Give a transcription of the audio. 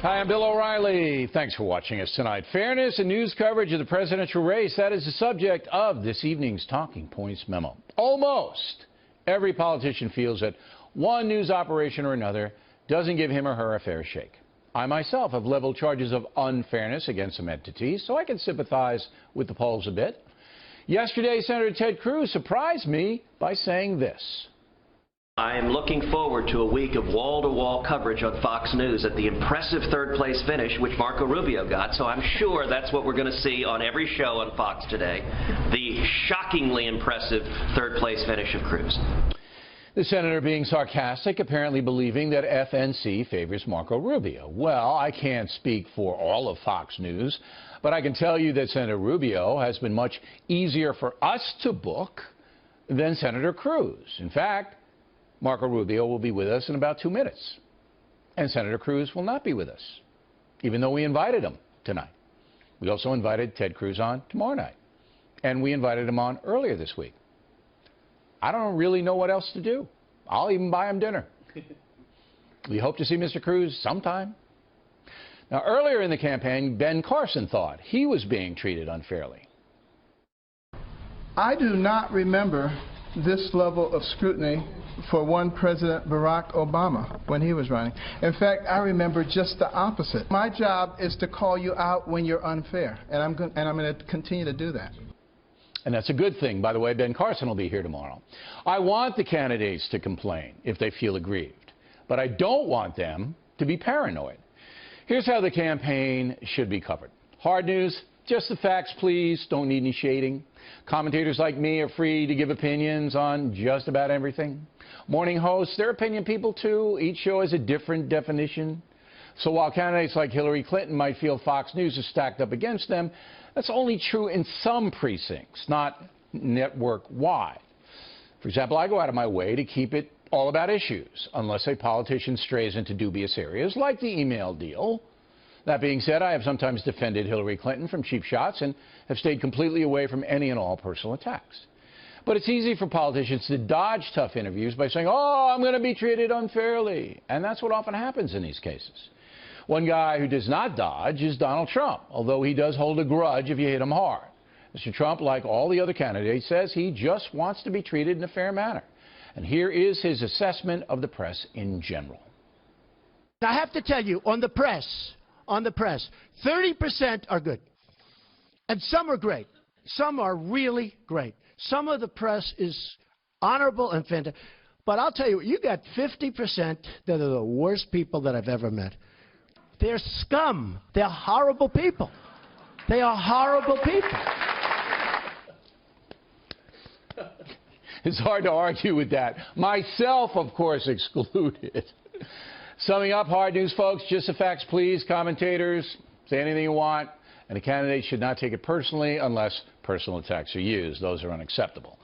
Hi, I'm Bill O'Reilly. Thanks for watching us tonight. Fairness and news coverage of the presidential race, that is the subject of this evening's Talking Points memo. Almost every politician feels that one news operation or another doesn't give him or her a fair shake. I myself have leveled charges of unfairness against some entities, so I can sympathize with the polls a bit. Yesterday, Senator Ted Cruz surprised me by saying this. I am looking forward to a week of wall-to-wall coverage on Fox News at the impressive third-place finish which Marco Rubio got, so I'm sure that's what we're going to see on every show on Fox today, the shockingly impressive third-place finish of Cruz. The senator being sarcastic, apparently believing that FNC favors Marco Rubio. Well, I can't speak for all of Fox News, but I can tell you that Senator Rubio has been much easier for us to book than Senator Cruz. In fact, Marco Rubio will be with us in about 2 minutes, and Senator Cruz will not be with us, even though we invited him tonight. We also invited Ted Cruz on tomorrow night, and we invited him on earlier this week. I don't really know what else to do. I'll even buy him dinner. We hope to see Mr. Cruz sometime. Now, earlier in the campaign, Ben Carson thought he was being treated unfairly. I do not remember this level of scrutiny for one President Barack Obama when he was running. In fact, I remember just the opposite. My job is to call you out when you're unfair, and I'm going to continue to do that. And that's a good thing. By the way, Ben Carson will be here tomorrow. I want the candidates to complain if they feel aggrieved, but I don't want them to be paranoid. Here's how the campaign should be covered. Hard news, just the facts, please. Don't need any shading. Commentators like me are free to give opinions on just about everything. Morning hosts, they're opinion people too. Each show has a different definition. So while candidates like Hillary Clinton might feel Fox News is stacked up against them, that's only true in some precincts, not network-wide. For example, I go out of my way to keep it all about issues, unless a politician strays into dubious areas, like the email deal. That being said, I have sometimes defended Hillary Clinton from cheap shots and have stayed completely away from any and all personal attacks. But it's easy for politicians to dodge tough interviews by saying, oh, I'm going to be treated unfairly. And that's what often happens in these cases. One guy who does not dodge is Donald Trump, although he does hold a grudge if you hit him hard. Mr. Trump, like all the other candidates, says he just wants to be treated in a fair manner. And here is his assessment of the press in general. I have to tell you, on the press, 30% are good. And some are great. Some are really great. Some of the press is honorable and fantastic. But I'll tell you, you got 50% that are the worst people that I've ever met. They're scum. They're horrible people. They are horrible people. It's hard to argue with that. Myself, of course, excluded. Summing up, hard news, folks, just the facts, please. Commentators, say anything you want, and a candidate should not take it personally unless personal attacks are used. Those are unacceptable.